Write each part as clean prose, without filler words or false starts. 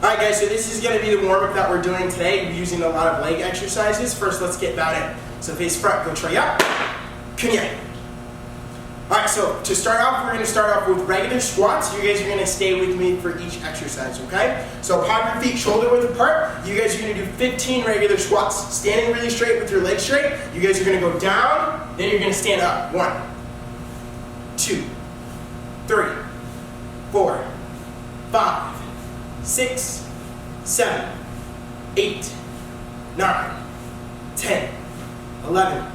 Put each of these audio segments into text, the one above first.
Alright guys, so this is going to be the warm-up that we're doing today. We're using a lot of leg exercises. First, let's get that in. So face front, go try up, kunya. Alright, so to start off, we're going to start off with regular squats. You guys are going to stay with me for each exercise, okay? So pop your feet shoulder width apart. You guys are going to do 15 regular squats. Standing really straight with your legs straight. You guys are going to go down, then you're going to stand up. 1, 2, 3, 4, 5, 6, 7, 8, 9, 10, 11,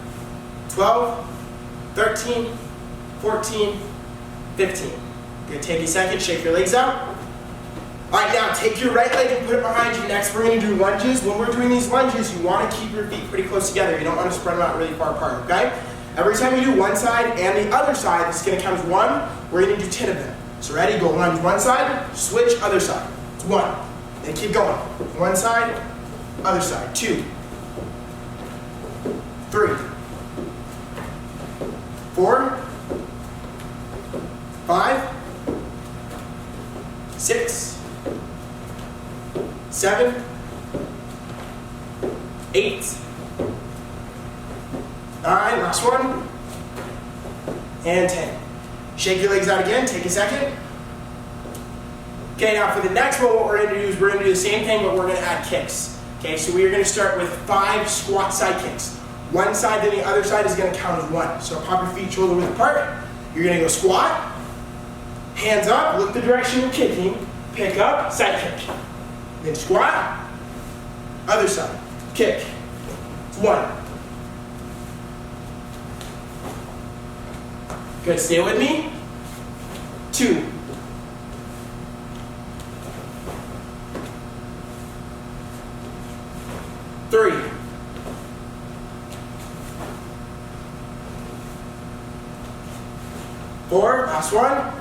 12, 13, 14, 15. Good, take a second, shake your legs out. Alright, now take your right leg and put it behind you. Next, we're going to do lunges. When we're doing these lunges, you want to keep your feet pretty close together. You don't want to spread them out really far apart, okay? Every time you do one side and the other side, this is going to count as 1. We're going to do 10 of them. So ready? Go lunge one side, switch other side. It's 1. Then keep going. One side, other side. 2, 3, 4, 5, 6, 7, 8, 9, last one, and 10. Shake your legs out again, take a second. Okay, now for the next one, what we're going to do is we're going to do the same thing, but we're going to add kicks. Okay, so we are going to start with 5 squat side kicks. One side, then the other side is going to count as 1. So pop your feet shoulder width apart. You're going to go squat, hands up, look the direction you're kicking, pick up, side kick. Then squat, other side, kick. It's 1. Good, stay with me. 2. 3. 4, last one.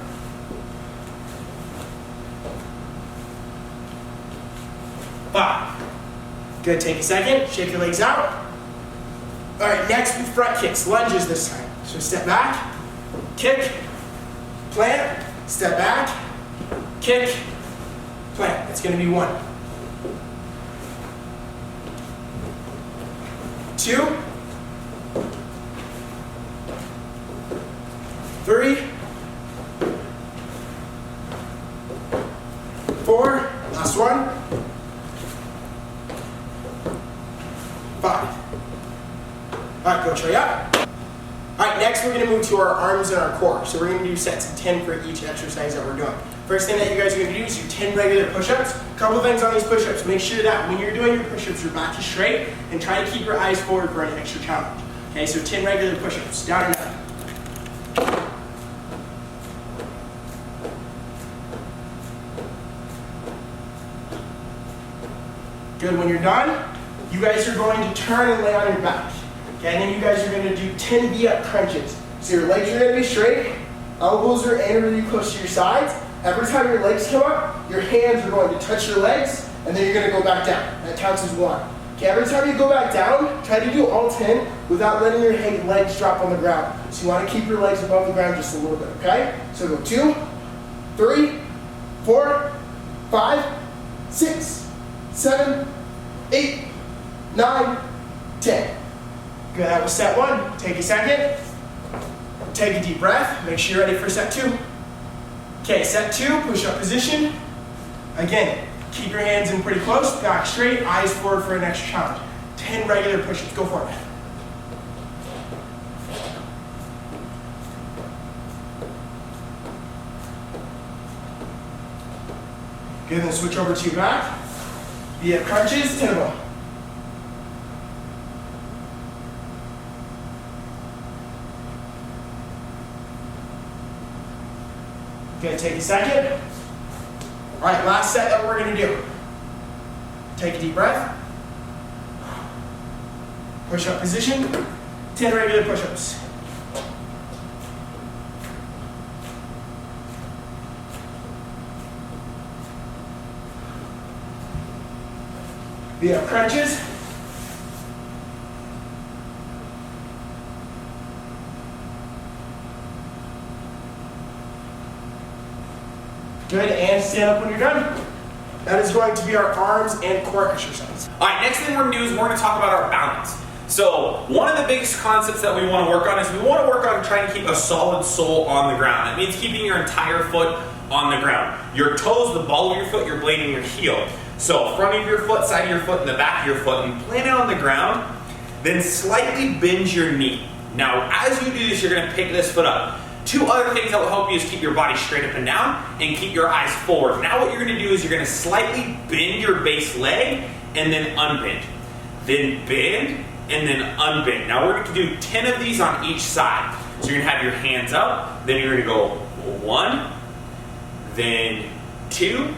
5. Good, take a second, shake your legs out. All right, next with front kicks, lunges this time. So step back, kick, plant, step back, kick, plant. It's going to be 1. 2, 3, 4, last one, 5. All right, go try up. All right, next we're going to move to our arms and our core. So we're going to do sets of 10 for each exercise that we're doing. First thing that you guys are going to do is do 10 regular push-ups. A couple things on these push-ups. Make sure that when you're doing your push-ups, your back is straight, and try to keep your eyes forward for an extra challenge. Okay, so 10 regular push-ups. Down and up. Good, when you're done, you guys are going to turn and lay on your back. Okay, and then you guys are going to do 10 V-up crunches. So your legs are going to be straight, elbows are aimed really close to your sides. Every time your legs come up, your hands are going to touch your legs, and then you're going to go back down. That counts as 1. Okay, every time you go back down, try to do all 10 without letting your legs drop on the ground. So you want to keep your legs above the ground just a little bit, okay? So go 2, 3, 4, 5, 6, 7, 8, 9, 10. Good, that was set 1. Take a second. Take a deep breath. Make sure you're ready for set 2. Okay, set 2, push-up position. Again, keep your hands in pretty close, back straight, eyes forward for an extra challenge. 10 regular push-ups. Go for it. Good, then switch over to your back. V-up crunches, 10 of them. Okay, take a second. All right, last set that we're going to do. Take a deep breath. Push-up position. 10 regular push-ups. V-up crunches. Good, and stand up when you're done. That is going to be our arms and core exercise. All right, next thing we're gonna do is we're gonna talk about our balance. So one of the biggest concepts that we want to work on is we want to work on trying to keep a solid sole on the ground. That means keeping your entire foot on the ground. Your toes, the ball of your foot, your blade, and your heel. So front of your foot, side of your foot, and the back of your foot, and plant it on the ground. Then slightly bend your knee. Now, as you do this, you're going to pick this foot up. Two other things that will help you is keep your body straight up and down and keep your eyes forward. Now what you're going to do is you're going to slightly bend your base leg and then unbend. Then bend and then unbend. Now we're going to do 10 of these on each side. So you're going to have your hands up, then you're going to go 1, then 2,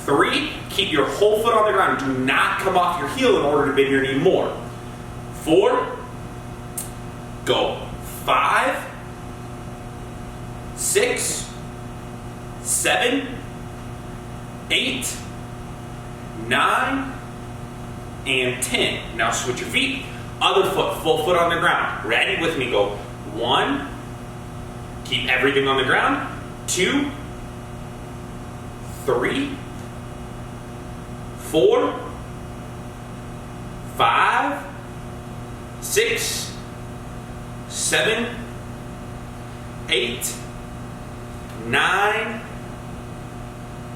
3. Keep your whole foot on the ground. Do not come off your heel in order to bend your knee more. 4, go 5, 6, 7, 8, 9, and 10. Now switch your feet. Other foot, full foot on the ground. Ready? With me, go 1, keep everything on the ground. 2, 3, 4, 5, 6, 7, 8, 9,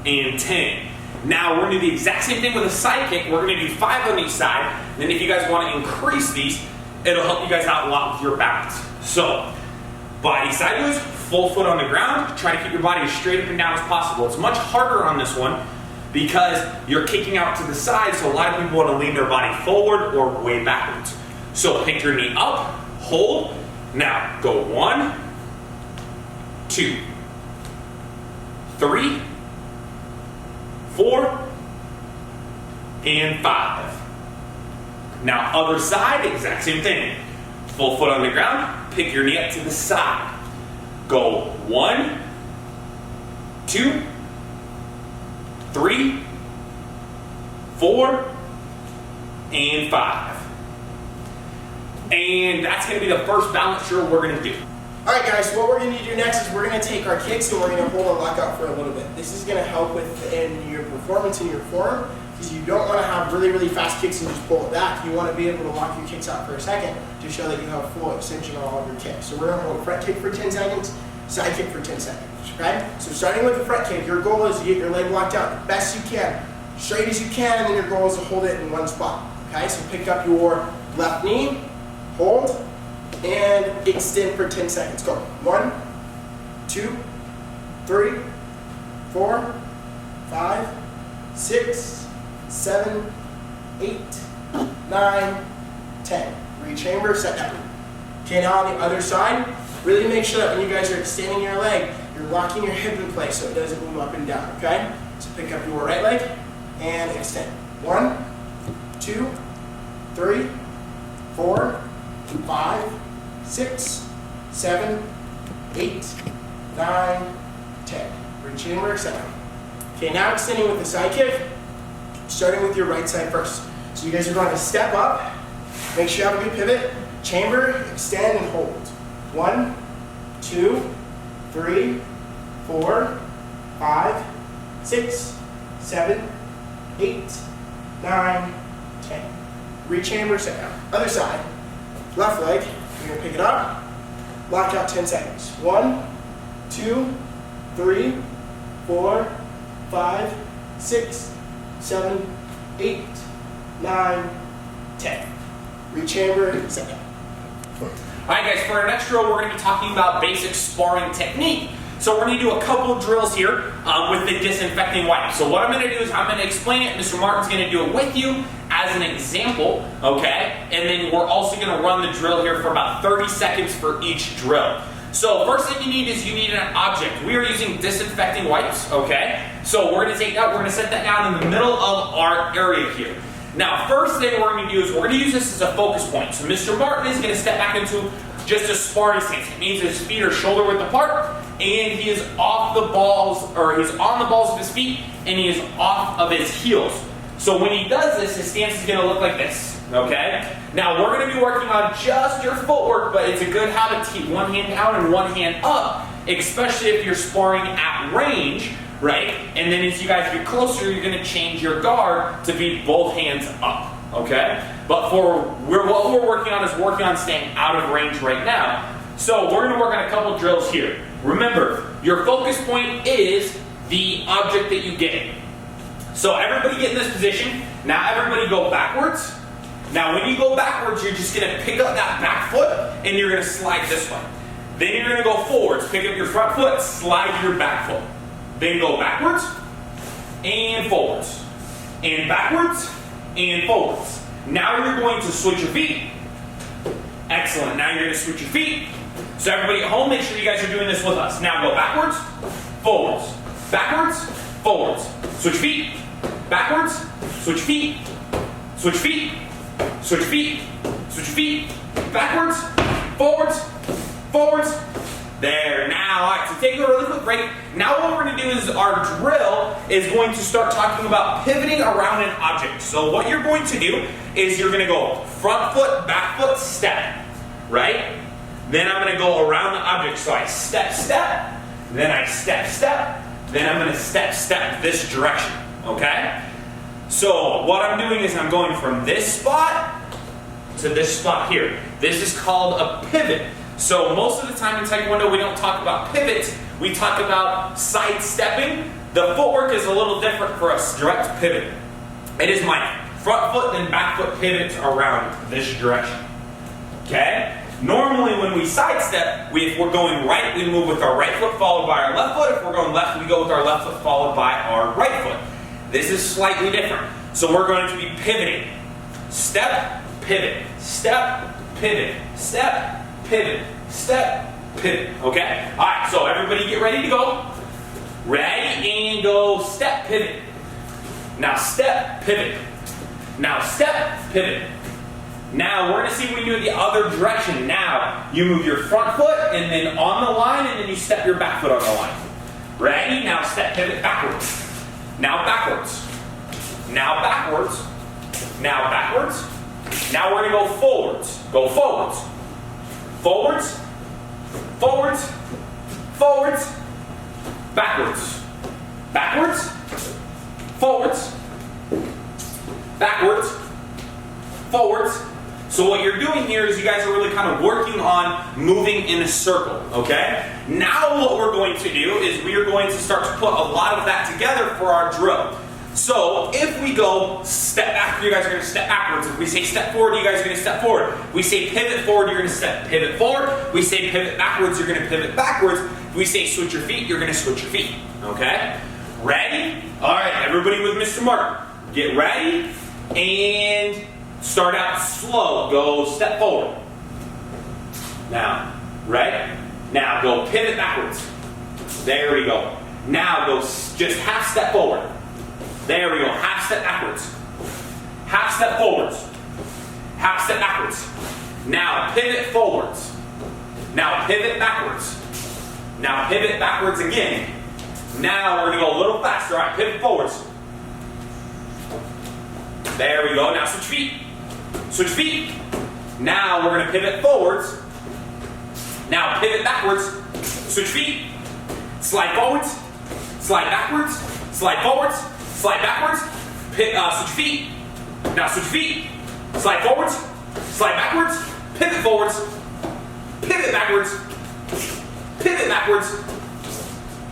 and 10. Now we're going to do the exact same thing with a side kick. We're going to do 5 on each side. And then if you guys want to increase these, it'll help you guys out a lot with your balance. So, body sideways, full foot on the ground. Try to keep your body as straight up and down as possible. It's much harder on this one because you're kicking out to the side, so a lot of people want to lean their body forward or way backwards. So pick your knee up, hold. Now go 1, 2, 3, 4, and 5. Now other side, exact same thing. Full foot on the ground, pick your knee up to the side. Go 1, 2, 3, 4, and 5. And that's going to be the first balance drill we're going to do. Alright guys, so what we're going to do next is we're going to take our kicks and we're going to hold and lock out for a little bit. This is going to help in your performance in your form because you don't want to have really, really fast kicks and just pull it back. You want to be able to lock your kicks out for a second to show that you have full extension on all of your kicks. So we're going to hold a front kick for 10 seconds, side kick for 10 seconds. Okay? So starting with the front kick, your goal is to get your leg locked out the best you can, straight as you can, and then your goal is to hold it in one spot. Okay? So pick up your left knee, hold, and extend for 10 seconds. Go. 1, 2, 3, 4, 5, 6, 7, 8, 9, 10. Rechamber, set down. Okay, now on the other side, really make sure that when you guys are extending your leg, you're locking your hip in place so it doesn't move up and down, okay? So pick up your right leg and extend. 1, 2, 3, 4, 5, 6, 7, 8, 9, 10. Rechamber, set down. Okay, now extending with the side kick, starting with your right side first. So you guys are going to step up, make sure you have a good pivot, chamber, extend, and hold. 1, 2, 3, 4, 5, 6, 7, 8, 9, 10. Rechamber, set down. Other side, left leg, you're going to pick it up, lock out 10 seconds. 1, 2, 3, 4, 5, 6, 7, 8, 9, 10. Rechamber, set down. Alright guys, for our next drill, we're going to be talking about basic sparring technique. So we're going to do a couple of drills here with the disinfecting wipe. So what I'm going to do is I'm going to explain it. Mr. Martin's going to do it with you as an example, okay? And then we're also going to run the drill here for about 30 seconds for each drill. So first thing you need is you need an object. We are using disinfecting wipes, okay? So we're going to take that, we're going to set that down in the middle of our area here. Now, first thing we're going to do is we're going to use this as a focus point. So Mr. Martin is going to step back into just a sparring stance. It means his feet are shoulder width apart, and he is off the balls, or he's on the balls of his feet, and he is off of his heels. So when he does this, his stance is going to look like this, okay? Now, we're going to be working on just your footwork, but it's a good habit to keep one hand down and one hand up, especially if you're sparring at range, right? And then as you guys get closer, you're gonna change your guard to be both hands up, okay? But what we're working on is working on staying out of range right now. So we're gonna work on a couple drills here. Remember, your focus point is the object that you get. So everybody get in this position. Now everybody go backwards. Now when you go backwards, you're just gonna pick up that back foot and you're gonna slide this way. Then you're gonna go forwards, pick up your front foot, slide your back foot. Then go backwards and forwards. And backwards and forwards. Now you're going to switch your feet. Excellent, now you're gonna switch your feet. So everybody at home, make sure you guys are doing this with us. Now go backwards, forwards, backwards, forwards. Switch feet, backwards, switch feet, switch feet, switch feet, switch feet, backwards, forwards, forwards. There, now, all right, so take a really quick break. Now what we're gonna do is our drill is going to start talking about pivoting around an object. So what you're going to do is you're gonna go front foot, back foot, step, right? Then I'm gonna go around the object. So I step, step, then I step, step, then I'm gonna step, step this direction, okay? So what I'm doing is I'm going from this spot to this spot here. This is called a pivot. So most of the time in Taekwondo we don't talk about pivots, we talk about sidestepping. The footwork is a little different for a direct pivot. It is my front foot then back foot pivots around this direction, okay? Normally when we sidestep, if we're going right, we move with our right foot followed by our left foot. If we're going left, we go with our left foot followed by our right foot. This is slightly different. So we're going to be pivoting. Step, pivot, step, pivot, step, pivot, step, pivot, okay? All right, so everybody get ready to go. Ready, and go, step, pivot. Now step, pivot. Now step, pivot. Now we're gonna see when you do it the other direction. Now you move your front foot and then on the line and then you step your back foot on the line. Ready? Now step, pivot, backwards. Now backwards. Now backwards. Now backwards. Now we're gonna go forwards. Go forwards. Forwards. Forwards. Forwards. Backwards. Backwards. Forwards. Backwards. Forwards. So what you're doing here is you guys are really kind of working on moving in a circle, okay? Now what we're going to do is we are going to start to put a lot of that together for our drill. So if we go step back, you guys are going to step backwards. If we say step forward, you guys are going to step forward. If we say pivot forward, you're going to step pivot forward. If we say pivot backwards, you're going to pivot backwards. If we say switch your feet, you're going to switch your feet, okay? Ready? All right, everybody with Mr. Martin. Get ready and start out slow. Go step forward. Now, right? Now go pivot backwards. There we go. Now go just half step forward. There we go. Half step backwards. Half step forwards. Half step backwards. Now pivot forwards. Now pivot backwards. Now pivot backwards again. Now we're going to go a little faster. All right, pivot forwards. There we go. Now switch feet. Switch feet. Now we're going to pivot forwards. Now pivot backwards. Switch feet. Slide forwards. Slide backwards. Slide forwards. Slide backwards. Switch feet. Now switch feet. Slide forwards. Slide backwards. Pivot forwards. Pivot backwards. Pivot backwards.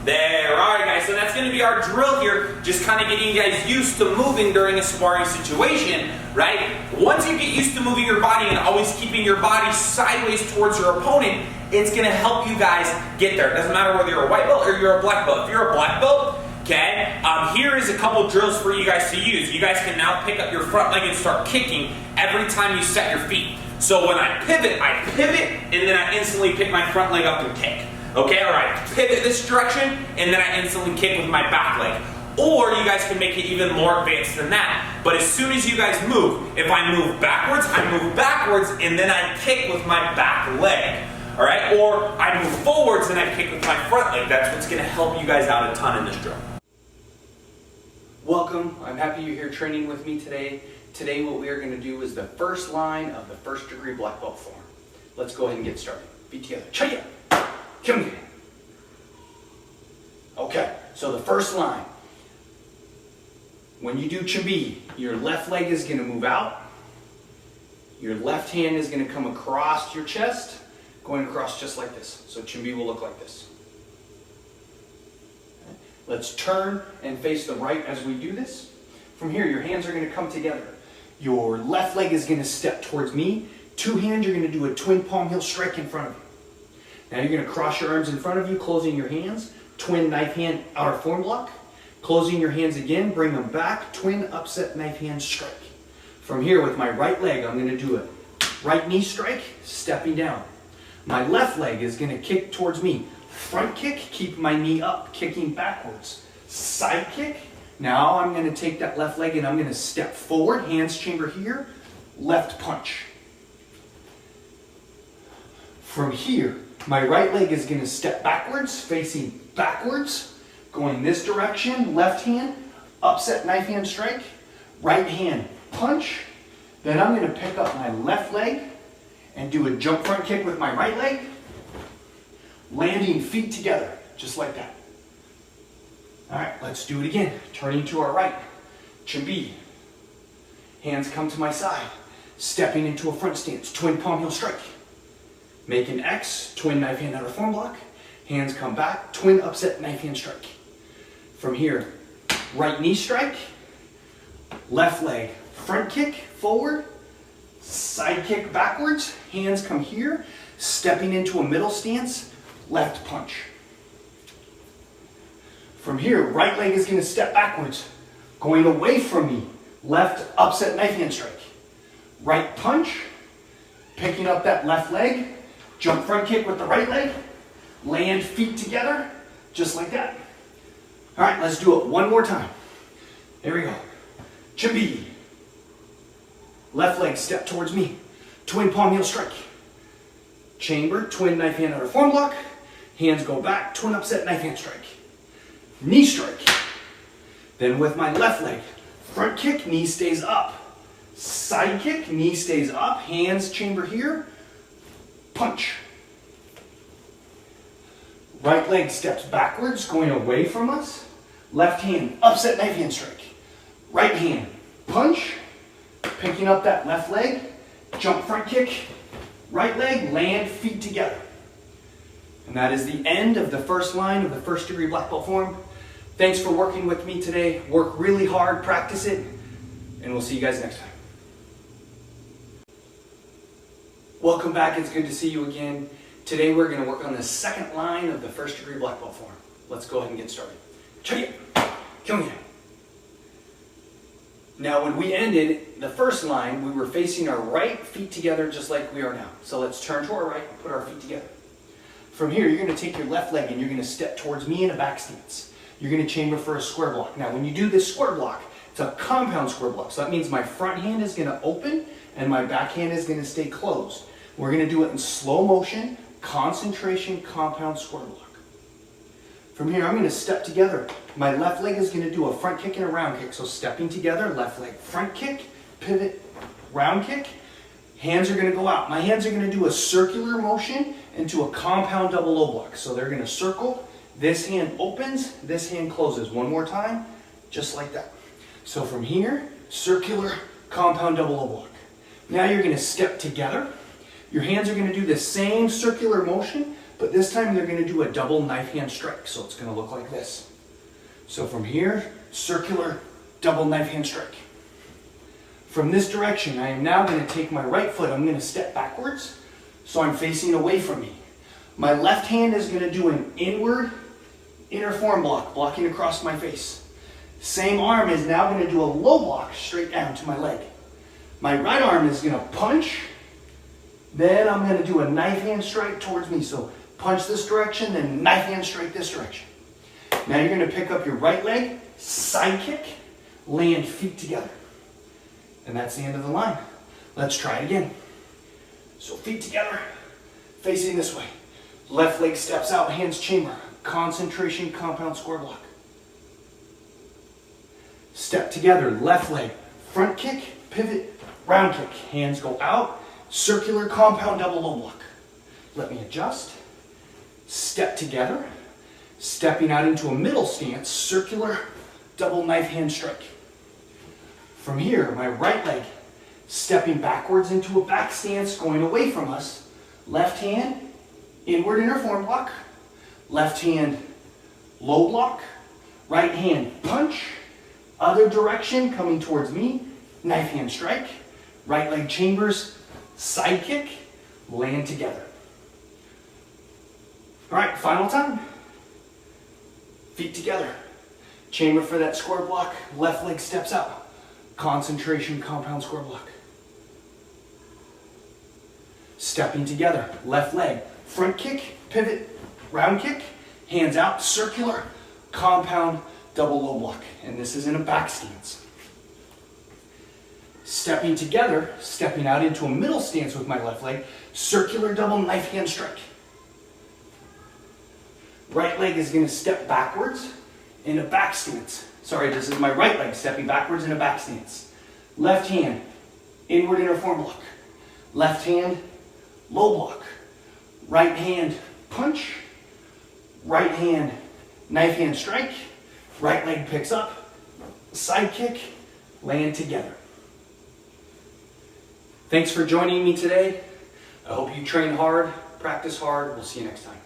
There, all right guys, so that's gonna be our drill here, just kind of getting you guys used to moving during a sparring situation, right? Once you get used to moving your body and always keeping your body sideways towards your opponent, it's gonna help you guys get there. It doesn't matter whether you're a white belt or you're a black belt. If you're a black belt, okay, here is a couple drills for you guys to use. You guys can now pick up your front leg and start kicking every time you set your feet. So when I pivot, and then I instantly pick my front leg up and kick. Okay, all right, pivot this direction, and then I instantly kick with my back leg. Or you guys can make it even more advanced than that. But as soon as you guys move, if I move backwards, and then I kick with my back leg. All right, or I move forwards and I kick with my front leg. That's what's gonna help you guys out a ton in this drill. Welcome, I'm happy you're here training with me today. Today what we are gonna do is the first line of the first degree black belt form. Let's go ahead and get started. Feet together, Chaya. Okay, so So the first line, when you do Chimbi, your left leg is going to move out. Your left hand is going to come across your chest, going across just like this. So Chimbi will look like this. Okay. Let's turn and face the right as we do this. From here, your hands are going to come together. Your left leg is going to step towards me. Two hands, you're going to do a twin palm heel strike in front of you. Now you're going to cross your arms in front of you, closing your hands. Twin knife hand outer form block. Closing your hands again, bring them back. Twin upset knife hand strike. From here, with my right leg, I'm going to do a right knee strike, stepping down. My left leg is going to kick towards me. Front kick, keep my knee up, kicking backwards. Side kick. Now I'm going to take that left leg and I'm going to step forward, hands chamber here, left punch. From here, my right leg is going to step backwards, facing backwards, going this direction, left hand, upset knife hand strike, right hand punch. Then I'm going to pick up my left leg and do a jump front kick with my right leg, landing feet together, just like that. All right, let's do it again. Turning to our right, Chimbi. Hands come to my side, stepping into a front stance, twin palm heel strike. Make an X, twin knife hand outer form block. Hands come back, twin upset knife hand strike. From here, right knee strike, left leg, front kick, forward, side kick backwards, hands come here, stepping into a middle stance, left punch. From here, right leg is going to step backwards, going away from me, left upset knife hand strike. Right punch, picking up that left leg, jump front kick with the right leg, land feet together, just like that. All right, let's do it one more time. There we go. Chimbi. Left leg step towards me. Twin palm heel strike. Chamber, twin knife hand outer form block. Hands go back, twin upset knife hand strike. Knee strike. Then with my left leg, front kick, knee stays up. Side kick, knee stays up, hands chamber here. Punch. Right leg steps backwards, going away from us. Left hand, upset knife hand strike. Right hand, punch. Picking up that left leg, jump front kick. Right leg, land feet together. And that is the end of the first line of the first degree black belt form. Thanks for working with me today. Work really hard, practice it, and we'll see you guys next time. Welcome back, it's good to see you again. Today we're going to work on the second line of the first degree black belt form. Let's go ahead and get started. Check it. Come here. Now when we ended the first line, we were facing our right feet together just like we are now. So let's turn to our right and put our feet together. From here, you're going to take your left leg and you're going to step towards me in a back stance. You're going to chamber for a square block. Now when you do this square block, it's a compound square block. So that means my front hand is going to open and my back hand is going to stay closed. We're going to do it in slow motion, concentration, compound square block. From here, I'm going to step together. My left leg is going to do a front kick and a round kick. So stepping together, left leg, front kick, pivot, round kick. Hands are going to go out. My hands are going to do a circular motion into a compound double low block. So they're going to circle. This hand opens, this hand closes. One more time, just like that. So from here, circular compound double low block. Now you're going to step together. Your hands are going to do the same circular motion, but this time they're going to do a double knife hand strike. So it's going to look like this. So from here, circular double knife hand strike. From this direction, I am now going to take my right foot. I'm going to step backwards, so I'm facing away from me. My left hand is going to do an inward inner form block, blocking across my face. Same arm is now going to do a low block straight down to my leg. My right arm is going to punch. Then I'm going to do a knife hand strike towards me. So punch this direction, then knife hand strike this direction. Now you're going to pick up your right leg, side kick, land feet together. And that's the end of the line. Let's try it again. So feet together, facing this way. Left leg steps out, hands chamber. Concentration, compound square block. Step together, left leg, front kick, pivot, round kick. Hands go out, circular compound double low block. Let me adjust. Step together. Stepping out into a middle stance, circular double knife hand strike. From here, my right leg stepping backwards into a back stance, going away from us. Left hand, inward inner form block. Left hand, low block. Right hand, punch. Other direction, coming towards me. Knife hand strike. Right leg chambers, side kick. Land together. All right, final time. Feet together. Chamber for that square block. Left leg steps out. Concentration, compound square block. Stepping together. Left leg. Front kick, pivot, round kick. Hands out, circular, compound, double low block. And this is in a back stance. Stepping together, stepping out into a middle stance with my left leg. Circular double knife hand strike. Right leg is going to step backwards in a back stance. Sorry, this is my right leg stepping backwards in a back stance. Left hand, inward inner form block. Left hand, low block. Right hand, punch. Right hand, knife hand strike. Right leg picks up. Side kick, land together. Thanks for joining me today. I hope you train hard, practice hard. We'll see you next time.